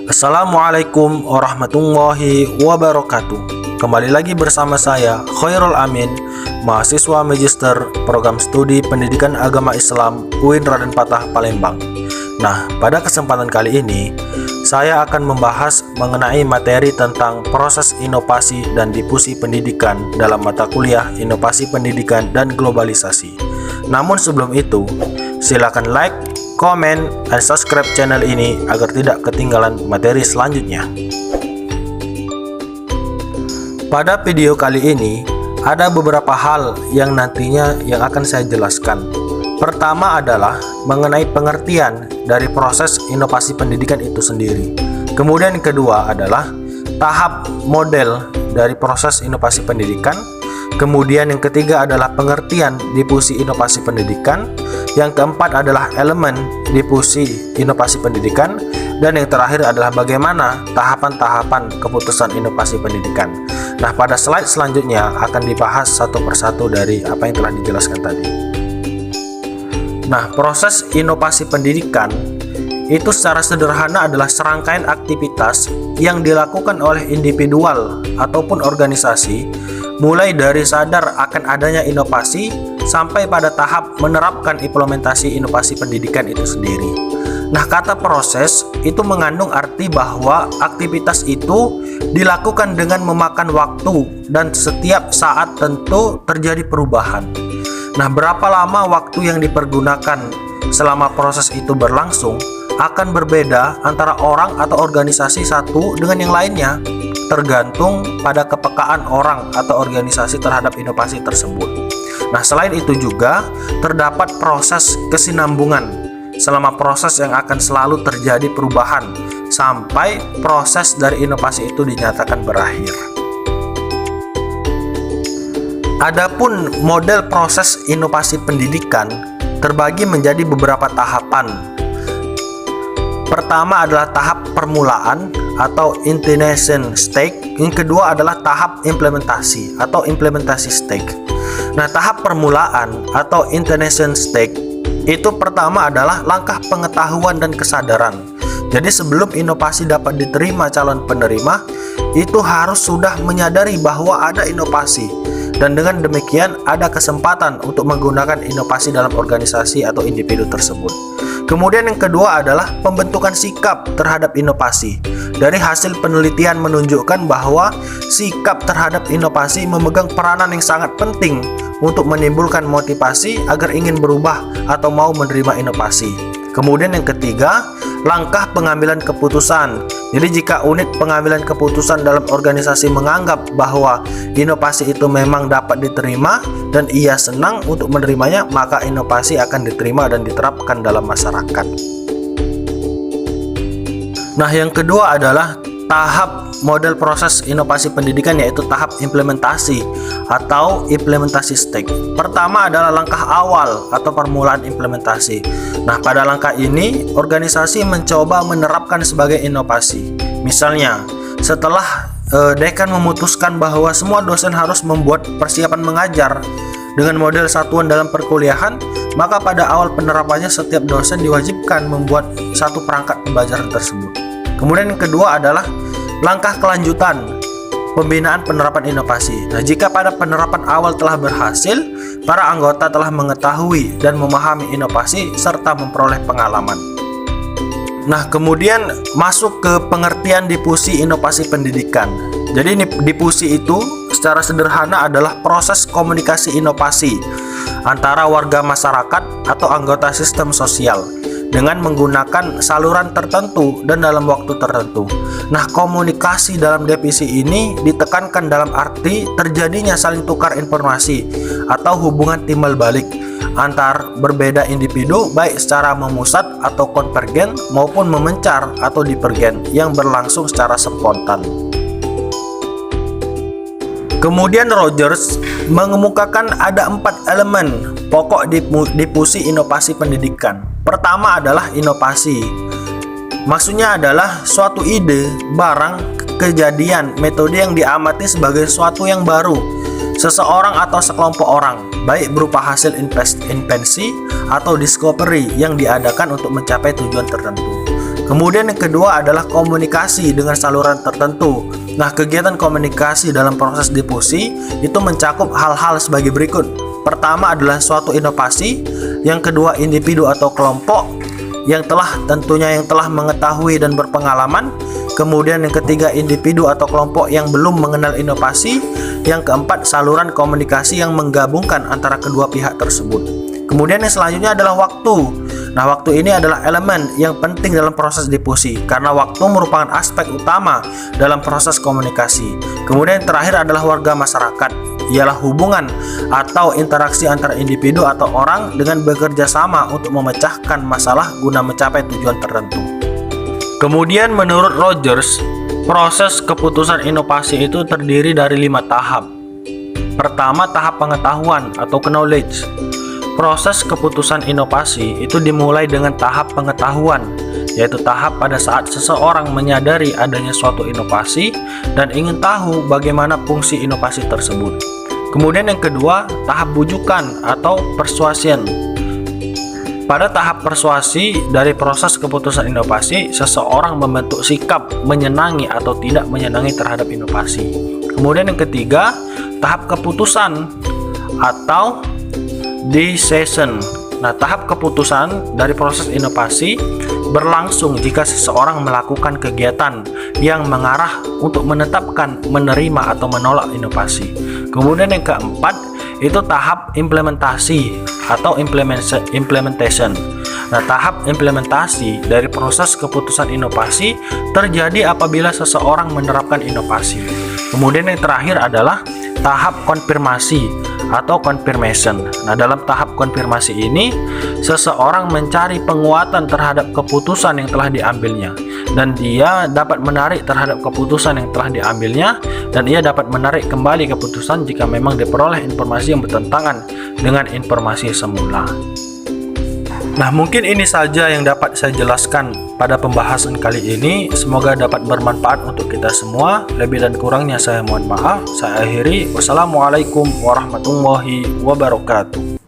Assalamualaikum warahmatullahi wabarakatuh. Kembali lagi bersama saya Khairul Amin, mahasiswa Magister Program Studi Pendidikan Agama Islam UIN Raden Patah Palembang. Nah, pada kesempatan kali ini saya akan membahas mengenai materi tentang proses inovasi dan difusi pendidikan dalam mata kuliah Inovasi Pendidikan dan Globalisasi. Namun sebelum itu, silakan like, komen, dan subscribe channel ini agar tidak ketinggalan materi selanjutnya. Pada video kali ini, ada beberapa hal yang nantinya yang akan saya jelaskan. Pertama adalah mengenai pengertian dari proses inovasi pendidikan itu sendiri. Kemudian yang kedua adalah tahap model dari proses inovasi pendidikan. Kemudian yang ketiga adalah pengertian difusi inovasi pendidikan. Yang keempat adalah elemen difusi inovasi pendidikan. Dan yang terakhir adalah bagaimana tahapan-tahapan keputusan inovasi pendidikan. Nah, pada slide selanjutnya akan dibahas satu persatu dari apa yang telah dijelaskan tadi. Nah, proses inovasi pendidikan itu secara sederhana adalah serangkaian aktivitas yang dilakukan oleh individual ataupun organisasi mulai dari sadar akan adanya inovasi sampai pada tahap menerapkan implementasi inovasi pendidikan itu sendiri. Nah, kata proses itu mengandung arti bahwa aktivitas itu dilakukan dengan memakan waktu dan setiap saat tentu terjadi perubahan. Nah, berapa lama waktu yang dipergunakan selama proses itu berlangsung akan berbeda antara orang atau organisasi satu dengan yang lainnya, tergantung pada kepekaan orang atau organisasi terhadap inovasi tersebut. Nah, selain itu juga terdapat proses kesinambungan selama proses yang akan selalu terjadi perubahan sampai proses dari inovasi itu dinyatakan berakhir. Adapun model proses inovasi pendidikan terbagi menjadi beberapa tahapan. Pertama adalah tahap permulaan atau initiation stage. Yang kedua adalah tahap implementasi atau implementasi stage. Nah, tahap permulaan atau initiation stage itu pertama adalah langkah pengetahuan dan kesadaran. Jadi sebelum inovasi dapat diterima calon penerima, itu harus sudah menyadari bahwa ada inovasi. Dan dengan demikian ada kesempatan untuk menggunakan inovasi dalam organisasi atau individu tersebut. Kemudian yang kedua adalah pembentukan sikap terhadap inovasi. Dari hasil penelitian menunjukkan bahwa sikap terhadap inovasi memegang peranan yang sangat penting untuk menimbulkan motivasi agar ingin berubah atau mau menerima inovasi. Kemudian yang ketiga, langkah pengambilan keputusan. Jadi jika unit pengambilan keputusan dalam organisasi menganggap bahwa inovasi itu memang dapat diterima dan ia senang untuk menerimanya, maka inovasi akan diterima dan diterapkan dalam masyarakat. Nah, yang kedua adalah tahap model proses inovasi pendidikan, yaitu tahap implementasi atau implementasi stage. Pertama adalah langkah awal atau permulaan implementasi. Nah, pada langkah ini organisasi mencoba menerapkan sebagai inovasi. Misalnya, setelah dekan memutuskan bahwa semua dosen harus membuat persiapan mengajar dengan model satuan dalam perkuliahan, maka pada awal penerapannya setiap dosen diwajibkan membuat satu perangkat pembelajaran tersebut. Kemudian yang kedua adalah langkah kelanjutan, pembinaan penerapan inovasi. Nah, jika pada penerapan awal telah berhasil, para anggota telah mengetahui dan memahami inovasi serta memperoleh pengalaman. Nah, kemudian masuk ke pengertian difusi inovasi pendidikan. Jadi difusi itu secara sederhana adalah proses komunikasi inovasi antara warga masyarakat atau anggota sistem sosial dengan menggunakan saluran tertentu dan dalam waktu tertentu. Nah, komunikasi dalam definisi ini ditekankan dalam arti terjadinya saling tukar informasi atau hubungan timbal balik antar berbeda individu, baik secara memusat atau konvergen maupun memencar atau divergen yang berlangsung secara spontan. Kemudian Rogers mengemukakan ada 4 elemen pokok difusi inovasi pendidikan. Pertama adalah inovasi. Maksudnya adalah suatu ide, barang, kejadian, metode yang diamati sebagai suatu yang baru, seseorang atau sekelompok orang, baik berupa hasil invensi atau discovery yang diadakan untuk mencapai tujuan tertentu. Kemudian yang kedua adalah komunikasi dengan saluran tertentu. Nah, kegiatan komunikasi dalam proses difusi itu mencakup hal-hal sebagai berikut. Pertama adalah suatu inovasi, yang kedua individu atau kelompok yang telah mengetahui dan berpengalaman. Kemudian yang ketiga individu atau kelompok yang belum mengenal inovasi. Yang keempat saluran komunikasi yang menggabungkan antara kedua pihak tersebut. Kemudian yang selanjutnya adalah waktu. Nah, waktu ini adalah elemen yang penting dalam proses difusi karena waktu merupakan aspek utama dalam proses komunikasi. Kemudian yang terakhir adalah warga masyarakat, ialah hubungan atau interaksi antara individu atau orang dengan bekerja sama untuk memecahkan masalah guna mencapai tujuan tertentu. Kemudian menurut Rogers, proses keputusan inovasi itu terdiri dari 5 tahap. Pertama, tahap pengetahuan atau knowledge. Proses keputusan inovasi itu dimulai dengan tahap pengetahuan, yaitu tahap pada saat seseorang menyadari adanya suatu inovasi dan ingin tahu bagaimana fungsi inovasi tersebut. Kemudian yang kedua, tahap bujukan atau persuasion. Pada tahap persuasi dari proses keputusan inovasi, seseorang membentuk sikap menyenangi atau tidak menyenangi terhadap inovasi. Kemudian yang ketiga, tahap keputusan atau decision. Nah, tahap keputusan dari proses inovasi berlangsung jika seseorang melakukan kegiatan yang mengarah untuk menetapkan, menerima atau menolak inovasi. Kemudian yang keempat itu tahap implementasi atau implementation. Nah, tahap implementasi dari proses keputusan inovasi terjadi apabila seseorang menerapkan inovasi. Kemudian yang terakhir adalah tahap konfirmasi atau confirmation. Nah, dalam tahap konfirmasi ini seseorang mencari penguatan terhadap keputusan yang telah diambilnya, dan dia dapat menarik terhadap keputusan yang telah diambilnya, dan ia dapat menarik kembali keputusan jika memang diperoleh informasi yang bertentangan dengan informasi semula. Nah, mungkin ini saja yang dapat saya jelaskan pada pembahasan kali ini. Semoga dapat bermanfaat untuk kita semua. Lebih dan kurangnya saya mohon maaf. Saya akhiri. Wassalamualaikum warahmatullahi wabarakatuh.